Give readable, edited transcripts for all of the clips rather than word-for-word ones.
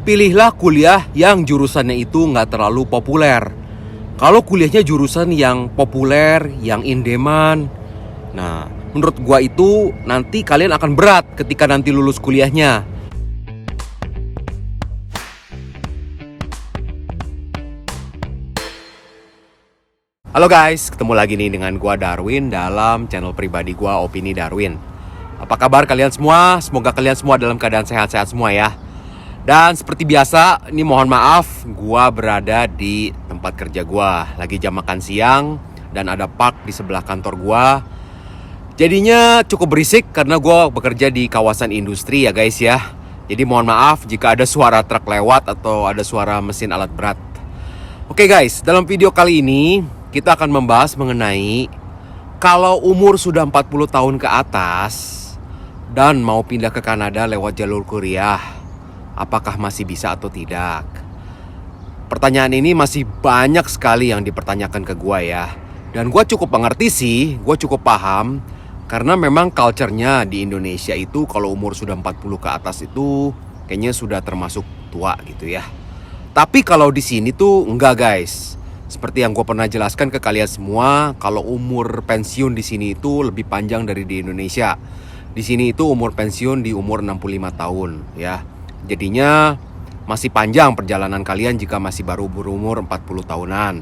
pilihlah kuliah yang jurusannya itu nggak terlalu populer. Kalau kuliahnya jurusan yang populer, yang in demand, nah menurut gua itu nanti kalian akan berat ketika nanti lulus kuliahnya. Halo guys, ketemu lagi nih dengan gua Darwin dalam channel pribadi gua Opini Darwin. Apa kabar kalian semua? Semoga kalian semua dalam keadaan sehat-sehat semua ya. Dan seperti biasa, ini mohon maaf, gua berada di tempat kerja gua. Lagi jam makan siang dan ada park di sebelah kantor gua. Jadinya cukup berisik karena gua bekerja di kawasan industri ya guys ya. Jadi mohon maaf jika ada suara truk lewat atau ada suara mesin alat berat. Oke guys, dalam video kali ini kita akan membahas mengenai kalau umur sudah 40 tahun ke atas dan mau pindah ke Kanada lewat jalur kuliah, apakah masih bisa atau tidak? Pertanyaan ini masih banyak sekali yang dipertanyakan ke gua ya. Dan gua cukup mengerti sih, gua cukup paham. Karena memang culture-nya di Indonesia itu kalau umur sudah 40 ke atas itu kayaknya sudah termasuk tua gitu ya. Tapi kalau di sini tuh enggak guys. Seperti yang gue pernah jelaskan ke kalian semua, kalau umur pensiun di sini itu lebih panjang dari di Indonesia. Di sini itu umur pensiun di umur 65 tahun ya. Jadinya masih panjang perjalanan kalian jika masih baru berumur 40 tahunan.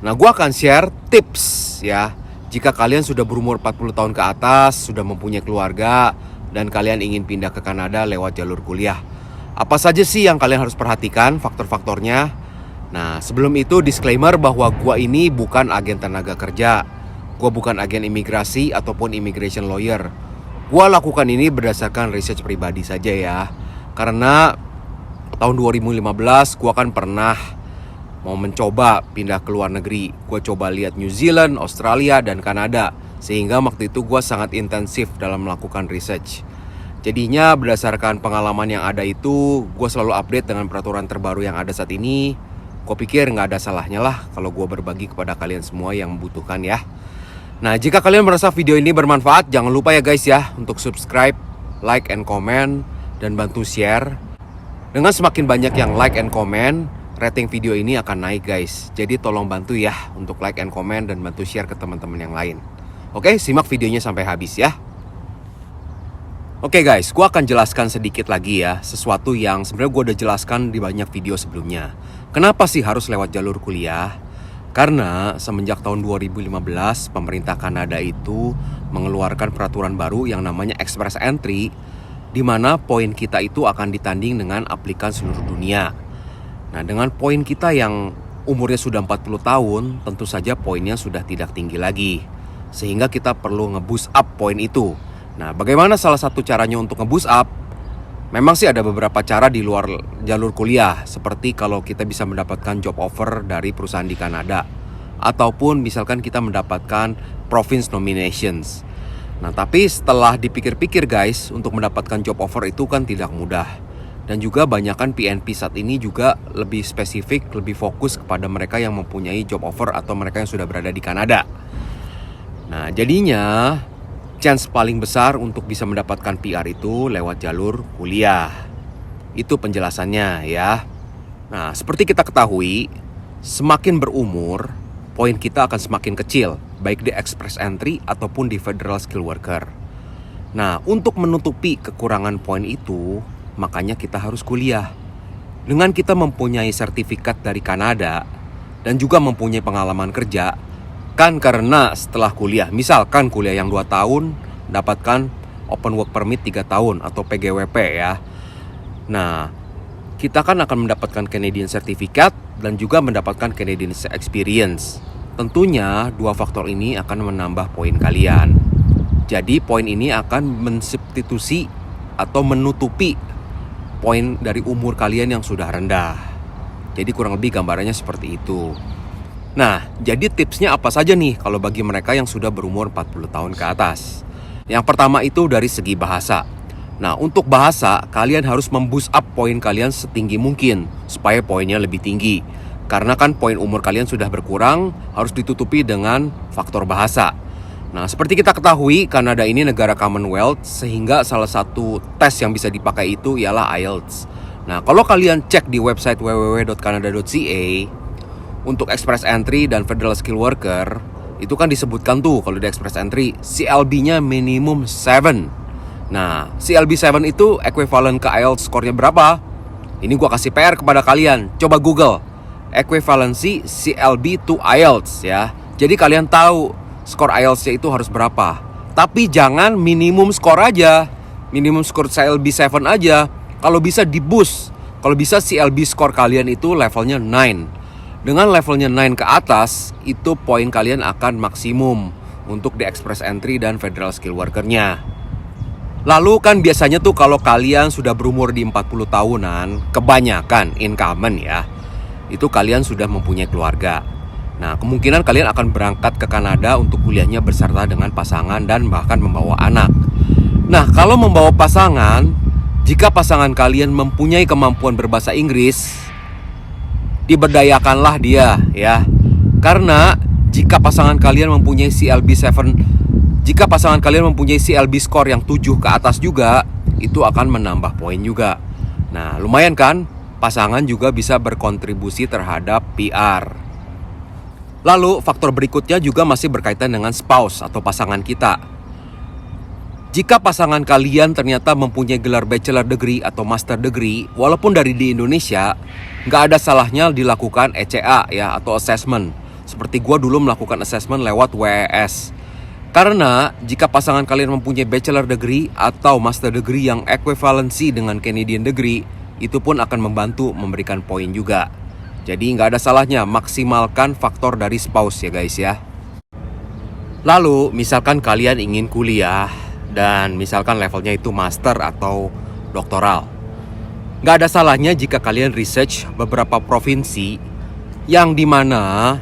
Nah, gue akan share tips ya. Jika kalian sudah berumur 40 tahun ke atas, sudah mempunyai keluarga dan kalian ingin pindah ke Kanada lewat jalur kuliah. Apa saja sih yang kalian harus perhatikan faktor-faktornya? Nah, sebelum itu disclaimer bahwa gua ini bukan agen tenaga kerja. Gua bukan agen imigrasi ataupun immigration lawyer. Gua lakukan ini berdasarkan research pribadi saja ya. Karena tahun 2015 gua kan pernah mau mencoba pindah ke luar negeri. Gua coba lihat New Zealand, Australia, dan Kanada. Sehingga waktu itu gua sangat intensif dalam melakukan research. Jadinya berdasarkan pengalaman yang ada itu, gua selalu update dengan peraturan terbaru yang ada saat ini. Gue pikir nggak ada salahnya lah kalau gue berbagi kepada kalian semua yang membutuhkan ya. Nah, jika kalian merasa video ini bermanfaat, jangan lupa ya guys ya untuk subscribe, like, and comment, dan bantu share. Dengan semakin banyak yang like and comment, rating video ini akan naik guys. Jadi tolong bantu ya untuk like and comment dan bantu share ke teman-teman yang lain. Oke, simak videonya sampai habis ya. Oke guys, gue akan jelaskan sedikit lagi ya sesuatu yang sebenarnya gue udah jelaskan di banyak video sebelumnya. Kenapa sih harus lewat jalur kuliah? Karena semenjak tahun 2015 pemerintah Kanada itu mengeluarkan peraturan baru yang namanya Express Entry, di mana poin kita itu akan ditanding dengan aplikan seluruh dunia. Nah, dengan poin kita yang umurnya sudah 40 tahun, tentu saja poinnya sudah tidak tinggi lagi. Sehingga kita perlu nge-boost up poin itu. Nah, bagaimana salah satu caranya untuk nge-boost up? Memang sih ada beberapa cara di luar jalur kuliah, seperti kalau kita bisa mendapatkan job offer dari perusahaan di Kanada, ataupun misalkan kita mendapatkan province nominations. Nah, tapi setelah dipikir-pikir guys, untuk mendapatkan job offer itu kan tidak mudah. Dan juga banyakkan PNP saat ini juga lebih spesifik, lebih fokus kepada mereka yang mempunyai job offer atau mereka yang sudah berada di Kanada. Nah, jadinya chance paling besar untuk bisa mendapatkan PR itu lewat jalur kuliah. Itu penjelasannya ya. Nah, seperti kita ketahui, semakin berumur, poin kita akan semakin kecil, baik di Express Entry ataupun di Federal Skill Worker. Nah, untuk menutupi kekurangan poin itu, makanya kita harus kuliah. Dengan kita mempunyai sertifikat dari Kanada dan juga mempunyai pengalaman kerja, kan karena setelah kuliah, misalkan kuliah yang 2 tahun, dapatkan Open Work Permit 3 tahun atau PGWP ya. Nah, kita kan akan mendapatkan Canadian Certificate dan juga mendapatkan Canadian Experience. Tentunya 2 faktor ini akan menambah poin kalian. Jadi poin ini akan mensubstitusi atau menutupi poin dari umur kalian yang sudah rendah. Jadi kurang lebih gambarannya seperti itu. Nah, jadi tipsnya apa saja nih kalau bagi mereka yang sudah berumur 40 tahun ke atas? Yang pertama itu dari segi bahasa. Nah, untuk bahasa, kalian harus memboost up poin kalian setinggi mungkin supaya poinnya lebih tinggi. Karena kan poin umur kalian sudah berkurang, harus ditutupi dengan faktor bahasa. Nah, seperti kita ketahui, Kanada ini negara Commonwealth, sehingga salah satu tes yang bisa dipakai itu ialah IELTS. Nah, kalau kalian cek di website www.canada.ca untuk Express Entry dan Federal Skill Worker, itu kan disebutkan tuh kalau di Express Entry CLB-nya minimum 7. Nah, CLB 7 itu equivalent ke IELTS skornya berapa? Ini gua kasih PR kepada kalian. Coba Google equivalency CLB to IELTS ya. Jadi kalian tahu skor IELTS-nya itu harus berapa. Tapi jangan minimum skor aja. Minimum skor CLB 7 aja. Kalau bisa di boost. Kalau bisa CLB skor kalian itu levelnya 9. Dengan levelnya 9 ke atas, itu poin kalian akan maksimum untuk di Express Entry dan Federal Skill Worker-nya. Lalu kan biasanya tuh kalau kalian sudah berumur di 40 tahunan, kebanyakan incumbent ya, itu kalian sudah mempunyai keluarga. Nah, kemungkinan kalian akan berangkat ke Kanada untuk kuliahnya beserta dengan pasangan dan bahkan membawa anak. Nah, kalau membawa pasangan, jika pasangan kalian mempunyai kemampuan berbahasa Inggris, diberdayakanlah dia ya. Karena jika pasangan kalian mempunyai CLB 7, jika pasangan kalian mempunyai CLB skor yang 7 ke atas juga, itu akan menambah poin juga. Nah, lumayan kan? Pasangan juga bisa berkontribusi terhadap PR. Lalu faktor berikutnya juga masih berkaitan dengan spouse atau pasangan kita. Jika pasangan kalian ternyata mempunyai gelar bachelor degree atau master degree, walaupun dari di Indonesia, nggak ada salahnya dilakukan ECA ya, atau assessment. Seperti gue dulu melakukan assessment lewat WES. Karena jika pasangan kalian mempunyai bachelor degree atau master degree yang equivalency dengan Canadian degree, itu pun akan membantu memberikan poin juga. Jadi nggak ada salahnya maksimalkan faktor dari spouse ya guys ya. Lalu misalkan kalian ingin kuliah dan misalkan levelnya itu master atau doktoral, nggak ada salahnya jika kalian research beberapa provinsi yang dimana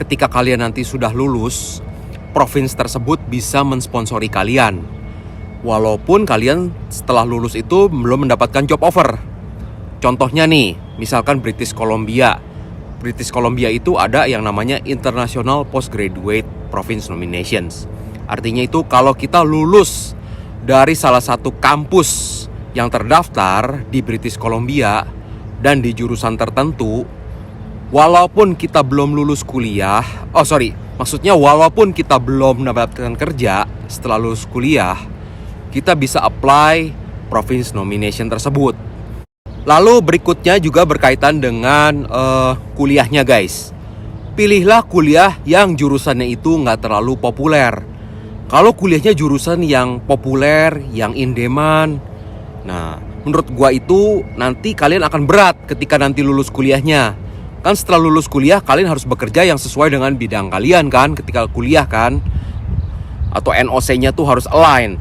ketika kalian nanti sudah lulus, provinsi tersebut bisa mensponsori kalian. Walaupun kalian setelah lulus itu belum mendapatkan job offer. Contohnya nih, misalkan British Columbia. British Columbia itu ada yang namanya International Postgraduate Province Nominations. Artinya itu kalau kita lulus dari salah satu kampus yang terdaftar di British Columbia dan di jurusan tertentu, walaupun kita belum lulus kuliah, maksudnya walaupun kita belum mendapatkan kerja setelah lulus kuliah, kita bisa apply province nomination tersebut. Lalu berikutnya juga berkaitan dengan kuliahnya guys. Pilihlah kuliah yang jurusannya itu nggak terlalu populer. Kalau kuliahnya jurusan yang populer, yang in demand, nah menurut gua itu nanti kalian akan berat ketika nanti lulus kuliahnya. Kan setelah lulus kuliah kalian harus bekerja yang sesuai dengan bidang kalian kan ketika kuliah kan. Atau NOC-nya tuh harus align.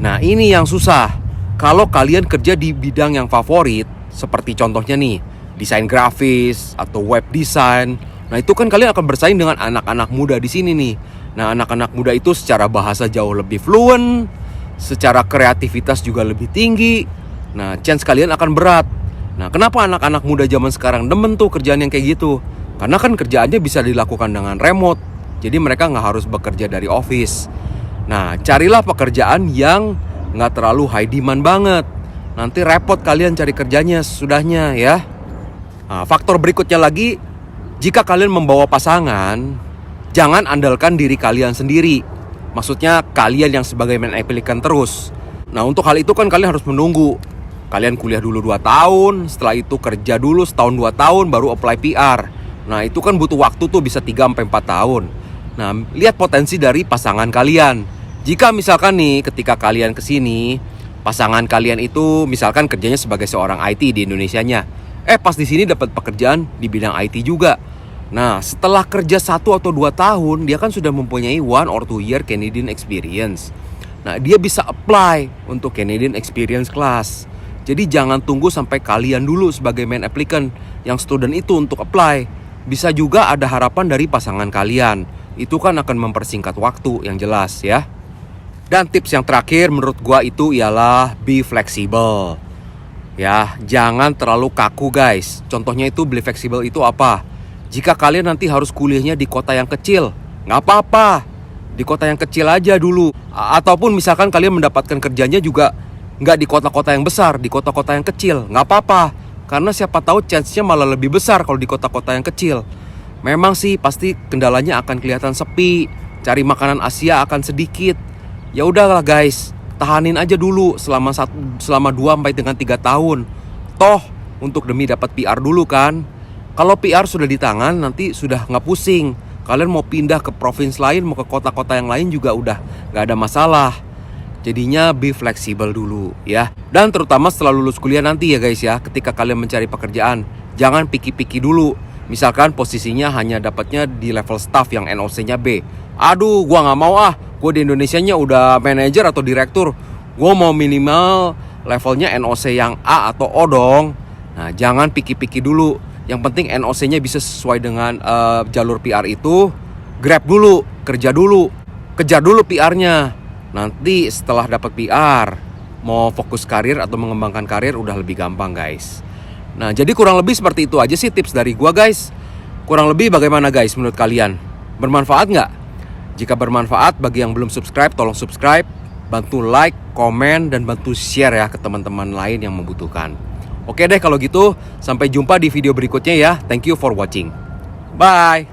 Nah ini yang susah. Kalau kalian kerja di bidang yang favorit, seperti contohnya nih, desain grafis atau web design, nah itu kan kalian akan bersaing dengan anak-anak muda di sini nih. Nah anak-anak muda itu secara bahasa jauh lebih fluent, secara kreativitas juga lebih tinggi. Nah chance kalian akan berat. Nah kenapa anak-anak muda zaman sekarang demen tuh kerjaan yang kayak gitu? Karena kan kerjaannya bisa dilakukan dengan remote. Jadi mereka nggak harus bekerja dari office. Nah carilah pekerjaan yang nggak terlalu high demand banget. Nanti repot kalian cari kerjanya sesudahnya ya. Nah, faktor berikutnya lagi, jika kalian membawa pasangan, jangan andalkan diri kalian sendiri. Maksudnya kalian yang sebagai main applicant terus. Nah untuk hal itu kan kalian harus menunggu. Kalian kuliah dulu 2 tahun, setelah itu kerja dulu setahun 2 tahun baru apply PR. Nah itu kan butuh waktu tuh bisa 3-4 tahun. Nah lihat potensi dari pasangan kalian. Jika misalkan nih ketika kalian kesini, pasangan kalian itu misalkan kerjanya sebagai seorang IT di Indonesianya, pas di sini dapat pekerjaan di bidang IT juga. Nah setelah kerja 1 atau 2 tahun, dia kan sudah mempunyai 1 or 2 year Canadian experience. Nah dia bisa apply untuk Canadian Experience Class. Jadi jangan tunggu sampai kalian dulu sebagai main applicant yang student itu untuk apply. Bisa juga ada harapan dari pasangan kalian. Itu kan akan mempersingkat waktu yang jelas ya. Dan tips yang terakhir menurut gua itu ialah be flexible. Ya, jangan terlalu kaku guys. Contohnya itu be flexible itu apa? Jika kalian nanti harus kuliahnya di kota yang kecil, nggak apa-apa. Di kota yang kecil aja dulu. Ataupun misalkan kalian mendapatkan kerjanya juga nggak di kota-kota yang besar, di kota-kota yang kecil. Nggak apa-apa, karena siapa tahu chance-nya malah lebih besar kalau di kota-kota yang kecil. Memang sih pasti kendalanya akan kelihatan sepi, cari makanan Asia akan sedikit. Ya udahlah guys, tahanin aja dulu selama 2 sampai dengan 3 tahun. Toh untuk demi dapat PR dulu kan. Kalau PR sudah di tangan, nanti sudah nggak pusing. Kalian mau pindah ke provinsi lain, mau ke kota-kota yang lain juga udah nggak ada masalah. Jadinya be fleksibel dulu ya. Dan terutama setelah lulus kuliah nanti ya guys ya, ketika kalian mencari pekerjaan, jangan piki-piki dulu. Misalkan posisinya hanya dapatnya di level staff yang NOC-nya B. Aduh, gua nggak mau ah. Gua di Indonesianya udah manajer atau direktur. Gua mau minimal levelnya NOC yang A atau O dong. Nah, jangan piki-piki dulu. Yang penting NOC-nya bisa sesuai dengan jalur PR itu. Grab dulu, kerja dulu, kejar dulu PR-nya. Nanti setelah dapat PR, mau fokus karir atau mengembangkan karir udah lebih gampang guys. Nah, jadi kurang lebih seperti itu aja sih tips dari gua guys. Kurang lebih bagaimana guys menurut kalian? Bermanfaat nggak? Jika bermanfaat, bagi yang belum subscribe, tolong subscribe. Bantu like, komen, dan bantu share ya ke teman-teman lain yang membutuhkan. Oke deh kalau gitu, sampai jumpa di video berikutnya ya. Thank you for watching. Bye.